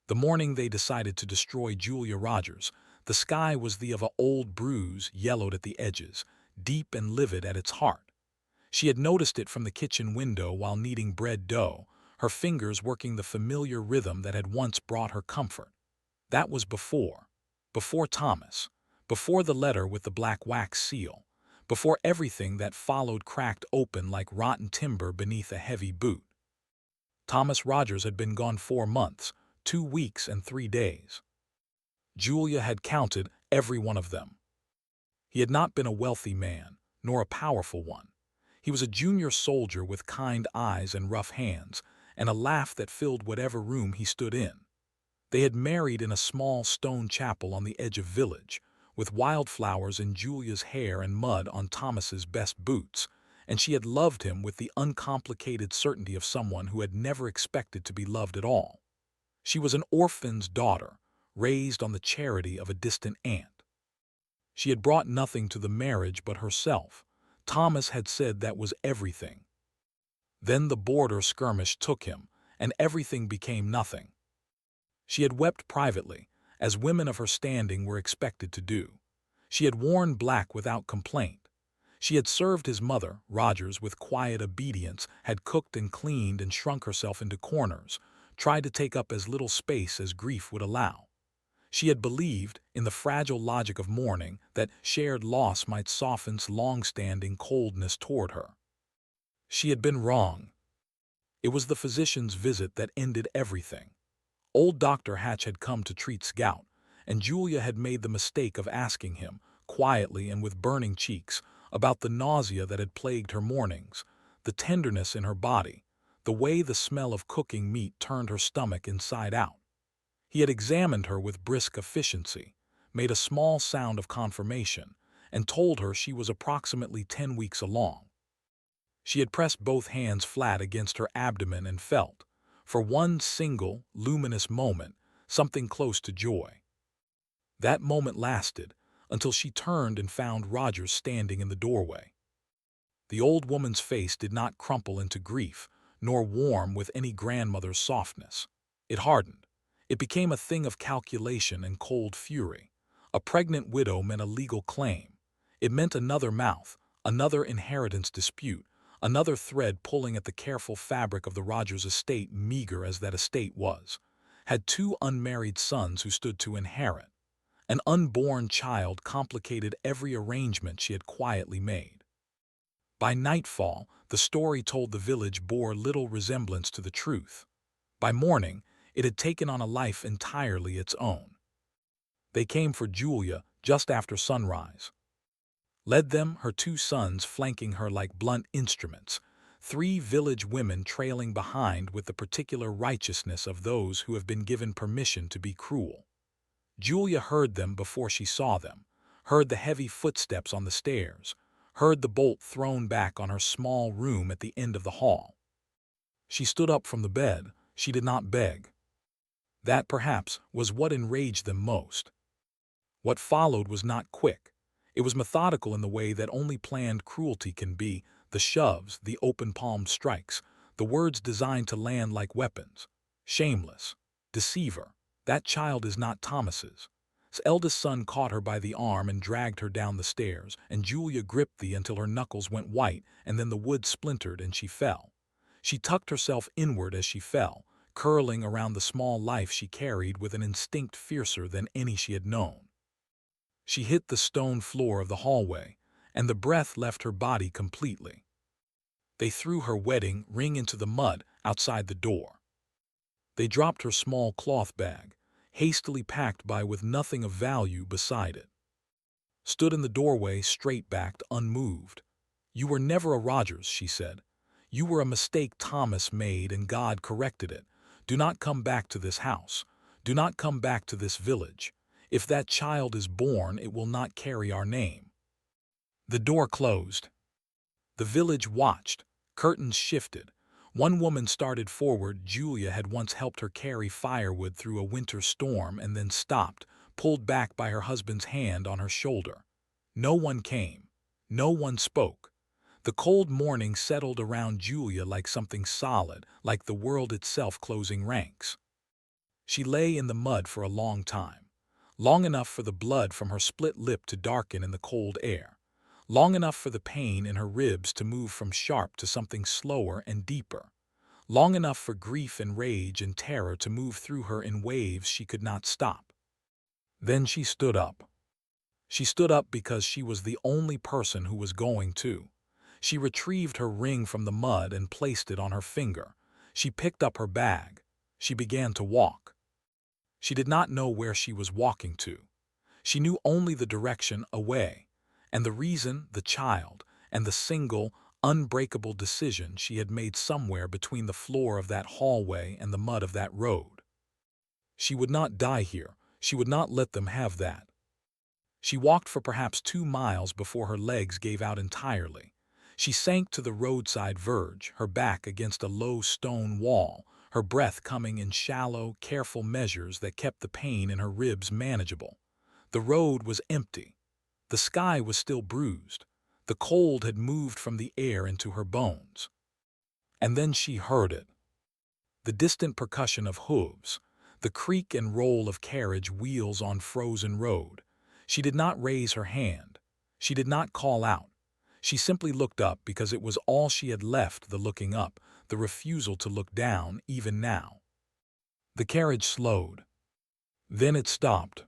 The morning they decided to destroy Julia Rogers, the sky was the of a old bruise yellowed at the edges, deep and livid at its heart. She had noticed it from the kitchen window while kneading bread dough, her fingers working the familiar rhythm that had once brought her comfort. That was before Thomas, before the letter with the black wax seal, before everything that followed cracked open like rotten timber beneath a heavy boot. Thomas Rogers had been gone 4 months, 2 weeks and 3 days. Julia had counted every one of them. He had not been a wealthy man, nor a powerful one. He was a junior soldier with kind eyes and rough hands, and a laugh that filled whatever room he stood in. They had married in a small stone chapel on the edge of village, with wildflowers in Julia's hair and mud on Thomas's best boots, and she had loved him with the uncomplicated certainty of someone who had never expected to be loved at all. She was an orphan's daughter, raised on the charity of a distant aunt. She had brought nothing to the marriage but herself. Thomas had said that was everything. Then the border skirmish took him, and everything became nothing. She had wept privately, as women of her standing were expected to do. She had worn black without complaint. She had served his mother, Rogers, with quiet obedience, had cooked and cleaned and shrunk herself into corners, tried to take up as little space as grief would allow. She had believed, in the fragile logic of mourning, that shared loss might soften long-standing coldness toward her. She had been wrong. It was the physician's visit that ended everything. Old Dr. Hatch had come to treat gout, and Julia had made the mistake of asking him, quietly and with burning cheeks, about the nausea that had plagued her mornings, the tenderness in her body, the way the smell of cooking meat turned her stomach inside out. He had examined her with brisk efficiency, made a small sound of confirmation, and told her she was approximately 10 weeks along. She had pressed both hands flat against her abdomen and felt, for one single, luminous moment, something close to joy. That moment lasted until she turned and found Rogers standing in the doorway. The old woman's face did not crumple into grief, nor warm with any grandmother's softness. It hardened. It became a thing of calculation and cold fury. A pregnant widow meant a legal claim. It meant another mouth, another inheritance dispute, another thread pulling at the careful fabric of the Rogers estate, meager as that estate was. Had 2 unmarried sons who stood to inherit. An unborn child complicated every arrangement she had quietly made. By nightfall, the story told the village bore little resemblance to the truth. By morning, it had taken on a life entirely its own. They came for Julia just after sunrise. Led them, her 2 sons flanking her like blunt instruments, 3 village women trailing behind with the particular righteousness of those who have been given permission to be cruel. Julia heard them before she saw them, heard the heavy footsteps on the stairs, heard the bolt thrown back on her small room at the end of the hall. She stood up from the bed. She did not beg. That, perhaps, was what enraged them most. What followed was not quick. It was methodical in the way that only planned cruelty can be, the shoves, the open-palmed strikes, the words designed to land like weapons. Shameless. Deceiver. That child is not Thomas's. His eldest son caught her by the arm and dragged her down the stairs, and Julia gripped thee until her knuckles went white, and then the wood splintered and she fell. She tucked herself inward as she fell, curling around the small life she carried with an instinct fiercer than any she had known. She hit the stone floor of the hallway, and the breath left her body completely. They threw her wedding ring into the mud outside the door. They dropped her small cloth bag, hastily packed by with nothing of value beside it. Stood in the doorway, straight-backed, unmoved. "You were never a Rogers," she said. "You were a mistake Thomas made and God corrected it. Do not come back to this house. Do not come back to this village. If that child is born, it will not carry our name." The door closed. The village watched. Curtains shifted. One woman started forward. Julia had once helped her carry firewood through a winter storm and then stopped, pulled back by her husband's hand on her shoulder. No one came. No one spoke. The cold morning settled around Julia like something solid, like the world itself closing ranks. She lay in the mud for a long time, long enough for the blood from her split lip to darken in the cold air, long enough for the pain in her ribs to move from sharp to something slower and deeper, long enough for grief and rage and terror to move through her in waves she could not stop. Then she stood up. She stood up because she was the only person who was going to. She retrieved her ring from the mud and placed it on her finger. She picked up her bag. She began to walk. She did not know where she was walking to. She knew only the direction away, and the reason, the child, and the single, unbreakable decision she had made somewhere between the floor of that hallway and the mud of that road. She would not die here. She would not let them have that. She walked for perhaps 2 miles before her legs gave out entirely. She sank to the roadside verge, her back against a low stone wall, her breath coming in shallow, careful measures that kept the pain in her ribs manageable. The road was empty. The sky was still bruised. The cold had moved from the air into her bones. And then she heard it. The distant percussion of hooves, the creak and roll of carriage wheels on frozen road. She did not raise her hand. She did not call out. She simply looked up because it was all she had left, the looking up, the refusal to look down, even now. The carriage slowed. Then it stopped.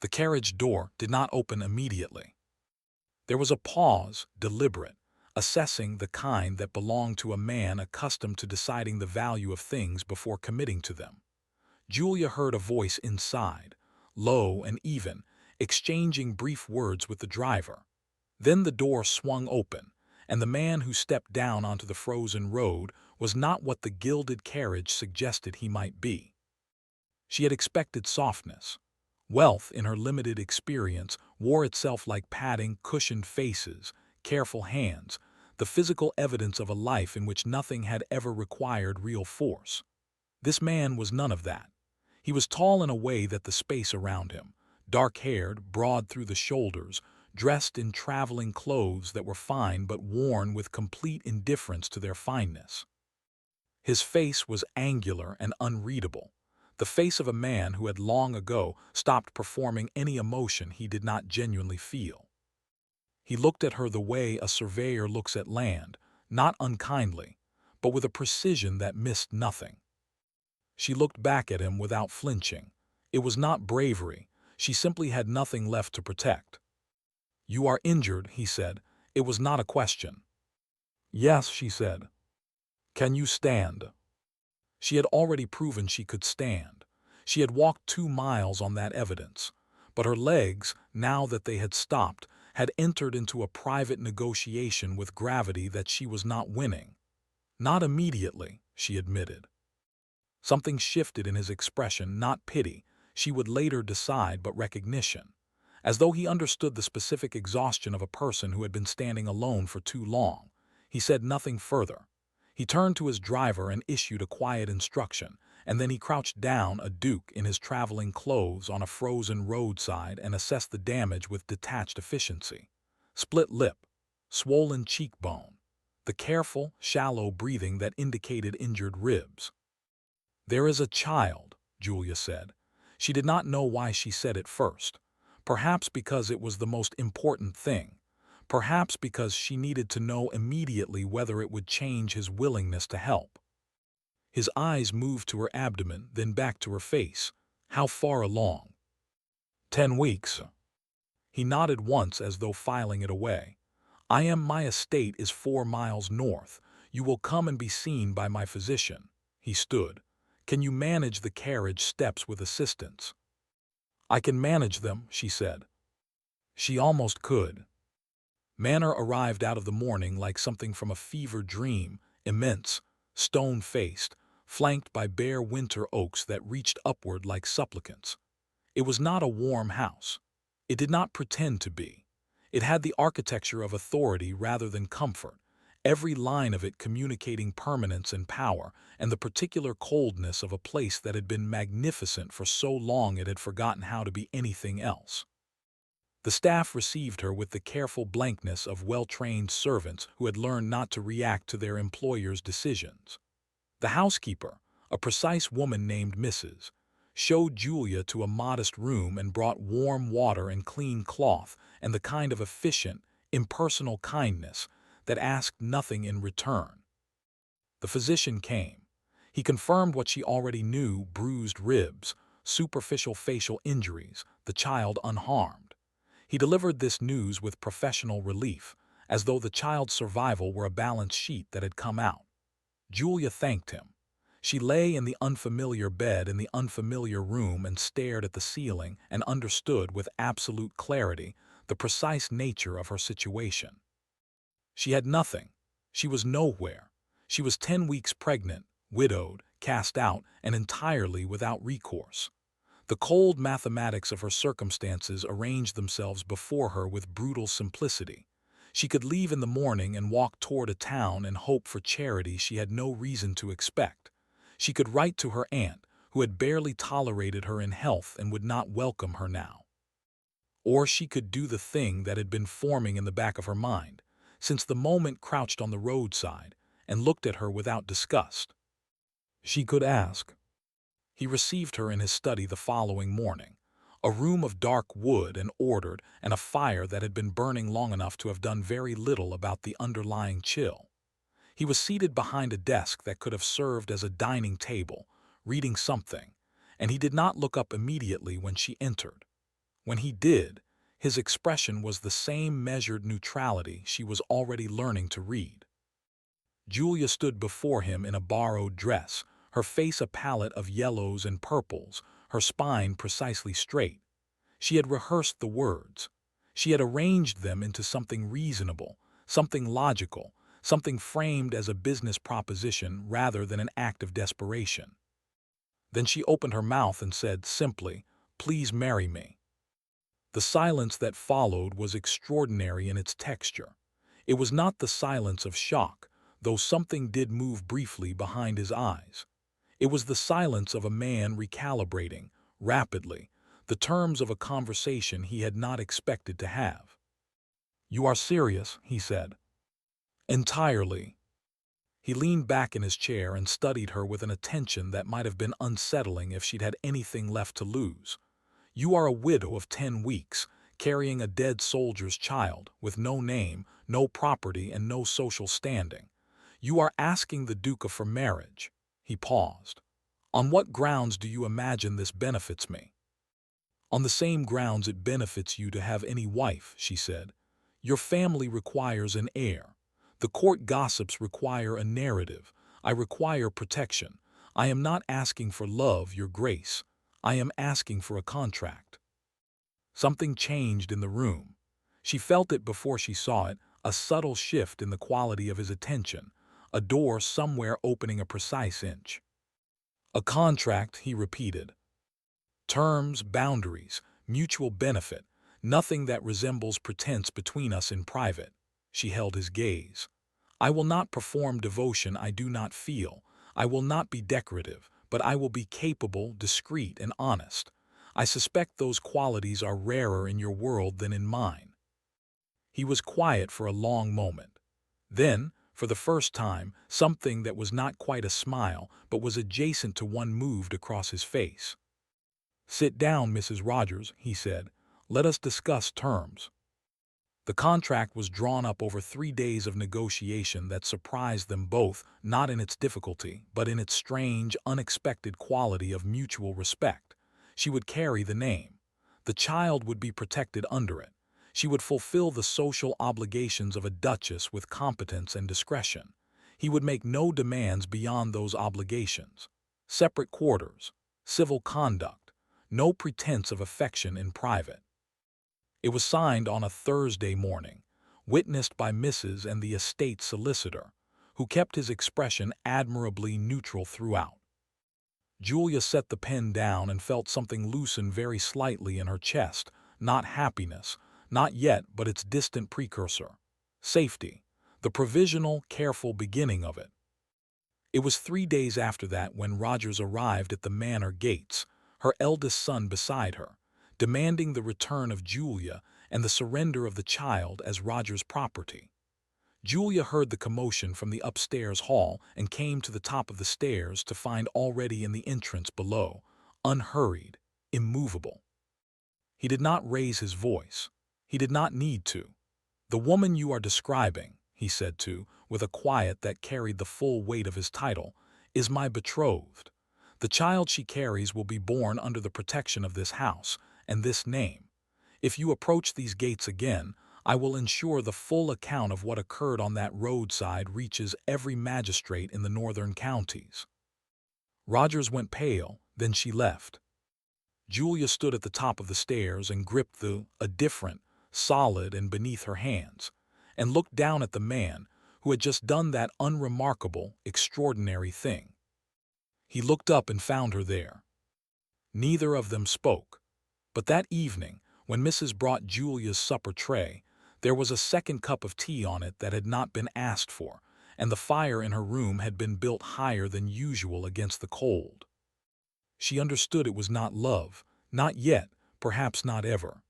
The carriage door did not open immediately. There was a pause, deliberate, assessing the kind that belonged to a man accustomed to deciding the value of things before committing to them. Julia heard a voice inside, low and even, exchanging brief words with the driver. Then the door swung open, and the man who stepped down onto the frozen road was not what the gilded carriage suggested he might be. She had expected softness. Wealth, in her limited experience, wore itself like padding, cushioned faces, careful hands, the physical evidence of a life in which nothing had ever required real force. This man was none of that. He was tall in a way that the space around him, dark-haired, broad through the shoulders, dressed in traveling clothes that were fine but worn with complete indifference to their fineness. His face was angular and unreadable, the face of a man who had long ago stopped performing any emotion he did not genuinely feel. He looked at her the way a surveyor looks at land, not unkindly, but with a precision that missed nothing. She looked back at him without flinching. It was not bravery. She simply had nothing left to protect. "You are injured," he said. It was not a question. "Yes," she said. "Can you stand?" She had already proven she could stand. She had walked 2 miles on that evidence. But her legs, now that they had stopped, had entered into a private negotiation with gravity that she was not winning. Not immediately, she admitted. Something shifted in his expression, not pity, she would later decide, but recognition. As though he understood the specific exhaustion of a person who had been standing alone for too long. He said nothing further. He turned to his driver and issued a quiet instruction, and then he crouched down, a duke in his traveling clothes, on a frozen roadside and assessed the damage with detached efficiency. Split lip, swollen cheekbone, the careful, shallow breathing that indicated injured ribs. "There is a child," Julia said. She did not know why she said it first. Perhaps because it was the most important thing. Perhaps because she needed to know immediately whether it would change his willingness to help. His eyes moved to her abdomen, then back to her face. "How far along?" 10 weeks. He nodded once as though filing it away. My estate is 4 miles north. You will come and be seen by my physician." He stood. "Can you manage the carriage steps with assistance?" "I can manage them," she said. She almost could. Manor arrived out of the morning like something from a fever dream, immense, stone-faced, flanked by bare winter oaks that reached upward like supplicants. It was not a warm house. It did not pretend to be. It had the architecture of authority rather than comfort, every line of it communicating permanence and power, and the particular coldness of a place that had been magnificent for so long it had forgotten how to be anything else. The staff received her with the careful blankness of well-trained servants who had learned not to react to their employers' decisions. The housekeeper, a precise woman named Mrs. showed Julia to a modest room and brought warm water and clean cloth and the kind of efficient, impersonal kindness that asked nothing in return. The physician came. He confirmed what she already knew: bruised ribs, superficial facial injuries, the child unharmed. He delivered this news with professional relief, as though the child's survival were a balance sheet that had come out. Julia thanked him. She lay in the unfamiliar bed in the unfamiliar room and stared at the ceiling and understood with absolute clarity the precise nature of her situation. She had nothing. She was nowhere. She was 10 weeks pregnant, widowed, cast out, and entirely without recourse. The cold mathematics of her circumstances arranged themselves before her with brutal simplicity. She could leave in the morning and walk toward a town and hope for charity she had no reason to expect. She could write to her aunt, who had barely tolerated her in health and would not welcome her now. Or she could do the thing that had been forming in the back of her mind, since the moment crouched on the roadside and looked at her without disgust. She could ask. He received her in his study the following morning, a room of dark wood and ordered, and a fire that had been burning long enough to have done very little about the underlying chill. He was seated behind a desk that could have served as a dining table, reading something, and he did not look up immediately when she entered. When he did, his expression was the same measured neutrality she was already learning to read. Julia stood before him in a borrowed dress, her face a palette of yellows and purples, her spine precisely straight. She had rehearsed the words. She had arranged them into something reasonable, something logical, something framed as a business proposition rather than an act of desperation. Then she opened her mouth and said simply, "Please marry me." The silence that followed was extraordinary in its texture. It was not the silence of shock, though something did move briefly behind his eyes. It was the silence of a man recalibrating, rapidly, the terms of a conversation he had not expected to have. "You are serious," he said. "Entirely." He leaned back in his chair and studied her with an attention that might have been unsettling if she'd had anything left to lose. "You are a widow of 10 weeks, carrying a dead soldier's child, with no name, no property, and no social standing. You are asking the Duca for marriage." He paused. "On what grounds do you imagine this benefits me?" "On the same grounds it benefits you to have any wife," she said. "Your family requires an heir. The court gossips require a narrative. I require protection. I am not asking for love, Your Grace. I am asking for a contract." Something changed in the room. She felt it before she saw it, a subtle shift in the quality of his attention, a door somewhere opening a precise inch. "A contract," he repeated. "Terms, boundaries, mutual benefit, nothing that resembles pretense between us in private." She held his gaze. "I will not perform devotion I do not feel. I will not be decorative, but I will be capable, discreet, and honest. I suspect those qualities are rarer in your world than in mine." He was quiet for a long moment. Then, for the first time, something that was not quite a smile, but was adjacent to one moved across his face. "Sit down, Mrs. Rogers," he said. "Let us discuss terms." The contract was drawn up over 3 days of negotiation that surprised them both, not in its difficulty, but in its strange, unexpected quality of mutual respect. She would carry the name. The child would be protected under it. She would fulfill the social obligations of a duchess with competence and discretion. He would make no demands beyond those obligations. Separate quarters, civil conduct, no pretense of affection in private. It was signed on a Thursday morning, witnessed by Mrs. and the estate solicitor, who kept his expression admirably neutral throughout. Julia set the pen down and felt something loosen very slightly in her chest, not happiness, not yet, but its distant precursor. Safety, the provisional, careful beginning of it. It was 3 days after that when Rogers arrived at the manor gates, her eldest son beside her, demanding the return of Julia and the surrender of the child as Rogers' property. Julia heard the commotion from the upstairs hall and came to the top of the stairs to find already in the entrance below, unhurried, immovable. He did not raise his voice. He did not need to. "The woman you are describing," he said with a quiet that carried the full weight of his title, "is my betrothed. The child she carries will be born under the protection of this house and this name. If you approach these gates again, I will ensure the full account of what occurred on that roadside reaches every magistrate in the northern counties." Rogers went pale, then she left. Julia stood at the top of the stairs and gripped a different, solid and beneath her hands, and looked down at the man who had just done that unremarkable, extraordinary thing. He looked up and found her there. Neither of them spoke. But that evening, when Mrs. brought Julia's supper tray, there was a second cup of tea on it that had not been asked for, and the fire in her room had been built higher than usual against the cold. She understood it was not love, not yet, perhaps not ever.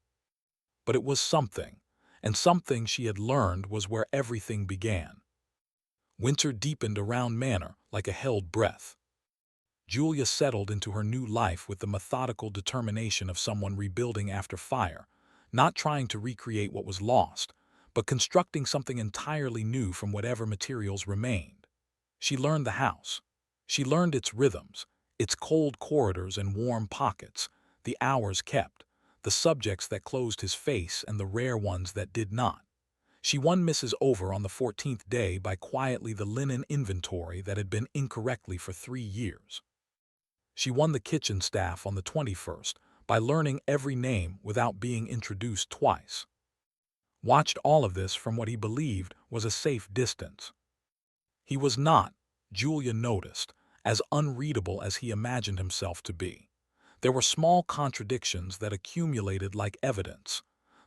But it was something, and something she had learned was where everything began. Winter deepened around Manor like a held breath. Julia settled into her new life with the methodical determination of someone rebuilding after fire, not trying to recreate what was lost, but constructing something entirely new from whatever materials remained. She learned the house. She learned its rhythms, its cold corridors and warm pockets, the hours kept, the subjects that closed his face and the rare ones that did not. She won Mrs. over on the 14th day by quietly the linen inventory that had been incorrectly for 3 years. She won the kitchen staff on the 21st by learning every name without being introduced twice. Watched all of this from what he believed was a safe distance. He was not, Julia noticed, as unreadable as he imagined himself to be. There were small contradictions that accumulated like evidence.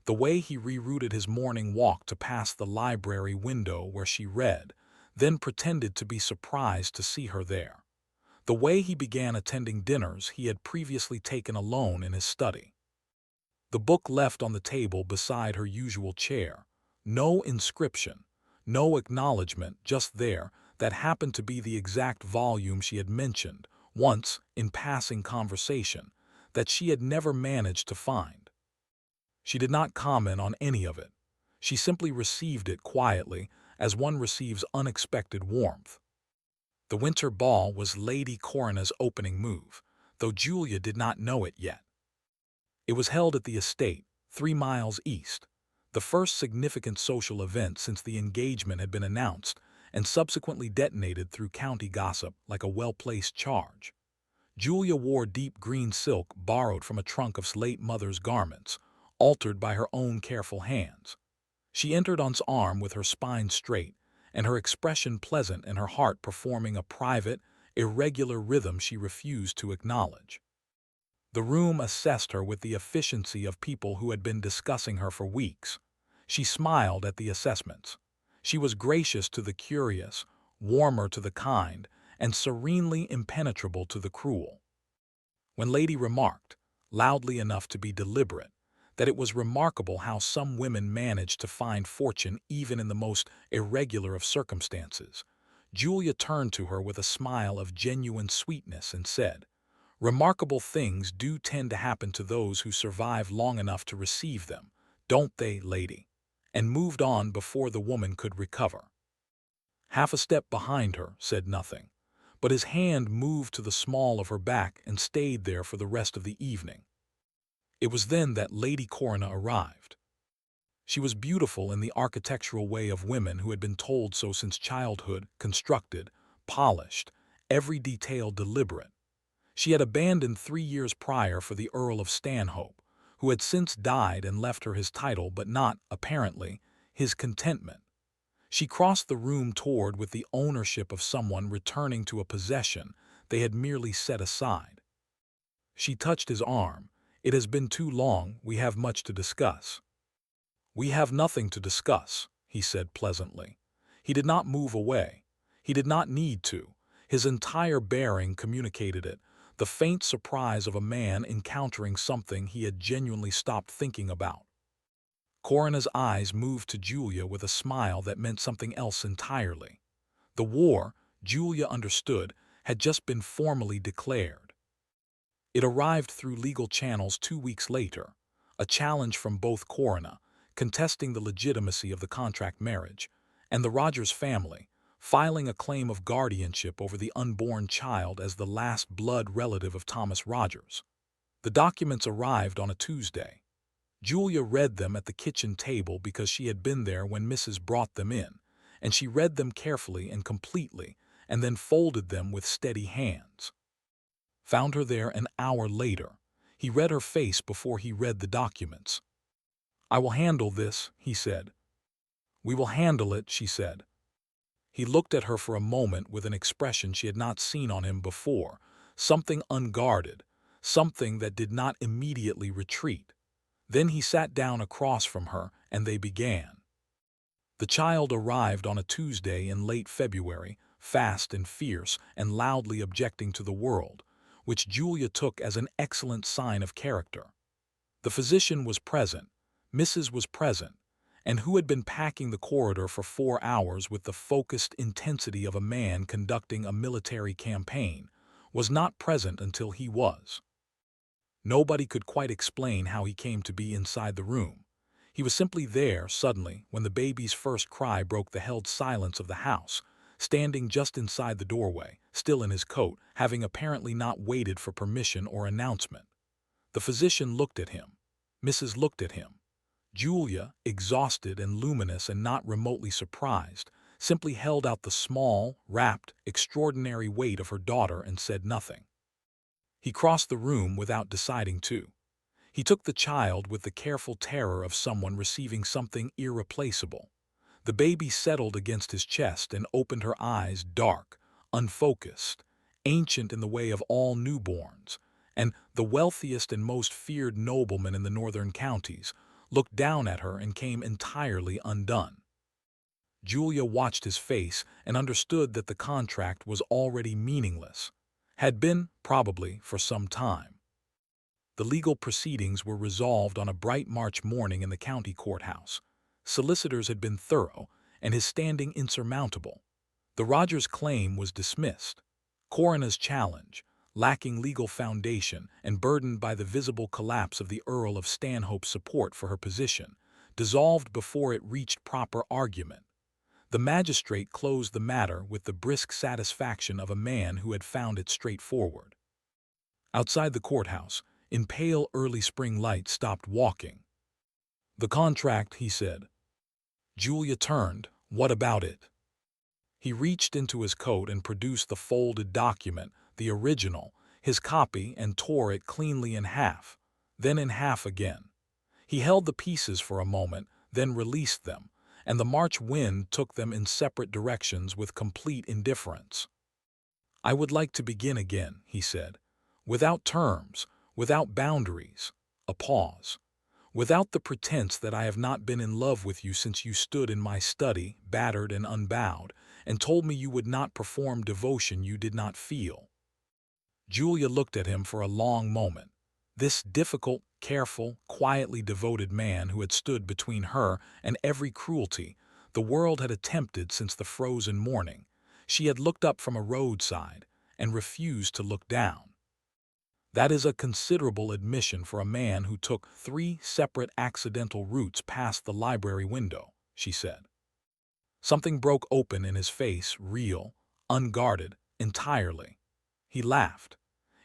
The way he rerouted his morning walk to pass the library window where she read, then pretended to be surprised to see her there. The way he began attending dinners he had previously taken alone in his study. The book left on the table beside her usual chair. No inscription, no acknowledgement, just there, that happened to be the exact volume she had mentioned, once, in passing conversation, that she had never managed to find. She did not comment on any of it. She simply received it quietly, as one receives unexpected warmth. The winter ball was Lady Corona's opening move, though Julia did not know it yet. It was held at the estate, 3 miles east, the first significant social event since the engagement had been announced and subsequently detonated through county gossip like a well-placed charge. Julia wore deep green silk borrowed from a trunk of late mother's garments, altered by her own careful hands. She entered on's arm with her spine straight, and her expression pleasant and her heart performing a private, irregular rhythm she refused to acknowledge. The room assessed her with the efficiency of people who had been discussing her for weeks. She smiled at the assessments. She was gracious to the curious, warmer to the kind, and serenely impenetrable to the cruel. When Lady remarked, loudly enough to be deliberate, that it was remarkable how some women managed to find fortune even in the most irregular of circumstances, Julia turned to her with a smile of genuine sweetness and said, "Remarkable things do tend to happen to those who survive long enough to receive them, don't they, lady?" and moved on before the woman could recover. Half a step behind her said nothing, but his hand moved to the small of her back and stayed there for the rest of the evening. It was then that Lady Corona arrived. She was beautiful in the architectural way of women who had been told so since childhood, constructed, polished, every detail deliberate. She had abandoned 3 years prior for the Earl of Stanhope, who had since died and left her his title but not, apparently, his contentment. She crossed the room toward with the ownership of someone returning to a possession they had merely set aside. She touched his arm. "It has been too long, we have much to discuss." "We have nothing to discuss," he said pleasantly. He did not move away. He did not need to. His entire bearing communicated it, the faint surprise of a man encountering something he had genuinely stopped thinking about. Corona's eyes moved to Julia with a smile that meant something else entirely. The war, Julia understood, had just been formally declared. It arrived through legal channels 2 weeks later, a challenge from both Corona, contesting the legitimacy of the contract marriage, and the Rogers family, filing a claim of guardianship over the unborn child as the last blood relative of Thomas Rogers. The documents arrived on a Tuesday. Julia read them at the kitchen table because she had been there when Mrs. brought them in, and she read them carefully and completely, and then folded them with steady hands. Found her there an hour later. He read her face before he read the documents. "I will handle this," he said. "We will handle it," she said. He looked at her for a moment with an expression she had not seen on him before, something unguarded, something that did not immediately retreat. Then he sat down across from her, and they began. The child arrived on a Tuesday in late February, fast and fierce and loudly objecting to the world, which Julia took as an excellent sign of character. The physician was present, Mrs. was present, and who had been packing the corridor for 4 hours with the focused intensity of a man conducting a military campaign, was not present until he was. Nobody could quite explain how he came to be inside the room. He was simply there suddenly when the baby's first cry broke the held silence of the house, standing just inside the doorway, still in his coat, having apparently not waited for permission or announcement. The physician looked at him. Mrs. looked at him. Julia, exhausted and luminous and not remotely surprised, simply held out the small, wrapped, extraordinary weight of her daughter and said nothing. He crossed the room without deciding to. He took the child with the careful terror of someone receiving something irreplaceable. The baby settled against his chest and opened her eyes, dark, unfocused, ancient in the way of all newborns, and the wealthiest and most feared nobleman in the northern counties looked down at her and came entirely undone. Julia watched his face and understood that the contract was already meaningless, had been, probably, for some time. The legal proceedings were resolved on a bright March morning in the county courthouse. Solicitors had been thorough, and his standing insurmountable. The Rogers claim was dismissed. Corona's challenge, lacking legal foundation and burdened by the visible collapse of the Earl of Stanhope's support for her position, dissolved before it reached proper argument. The magistrate closed the matter with the brisk satisfaction of a man who had found it straightforward. Outside the courthouse, in pale early spring light, stopped walking. "The contract," he said. Julia turned. "What about it?" He reached into his coat and produced the folded document, the original, his copy, and tore it cleanly in half, then in half again. He held the pieces for a moment, then released them, and the March wind took them in separate directions with complete indifference. "I would like to begin again," he said, "without terms, without boundaries." A pause. "Without the pretense that I have not been in love with you since you stood in my study, battered and unbowed, and told me you would not perform devotion you did not feel." Julia looked at him for a long moment. This difficult, careful, quietly devoted man who had stood between her and every cruelty the world had attempted since the frozen morning. She had looked up from a roadside and refused to look down. "That is a considerable admission for a man who took 3 separate accidental routes past the library window," she said. Something broke open in his face, real, unguarded, entirely. He laughed.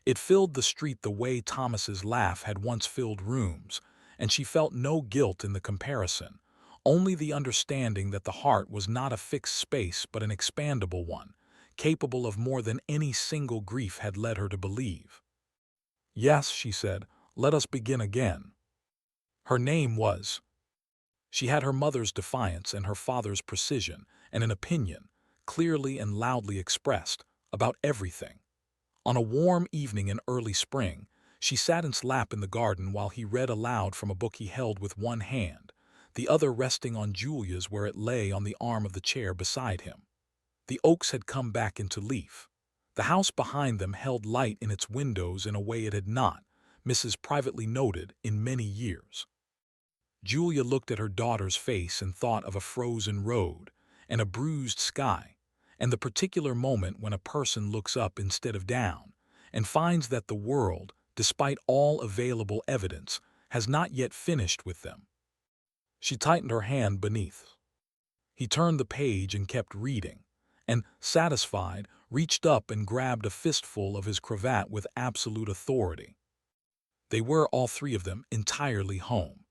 It filled the street the way Thomas's laugh had once filled rooms, and she felt no guilt in the comparison, only the understanding that the heart was not a fixed space but an expandable one, capable of more than any single grief had led her to believe. "Yes," she said, "let us begin again." Her name was. She had her mother's defiance and her father's precision, and an opinion, clearly and loudly expressed, about everything. On a warm evening in early spring, she sat in his lap in the garden while he read aloud from a book he held with one hand, the other resting on Julia's where it lay on the arm of the chair beside him. The oaks had come back into leaf. The house behind them held light in its windows in a way it had not, Mrs. privately noted, in many years. Julia looked at her daughter's face and thought of a frozen road, and a bruised sky, and the particular moment when a person looks up instead of down, and finds that the world, despite all available evidence, has not yet finished with them. She tightened her hand beneath. He turned the page and kept reading, and, satisfied, reached up and grabbed a fistful of his cravat with absolute authority. They were, all three of them, entirely home.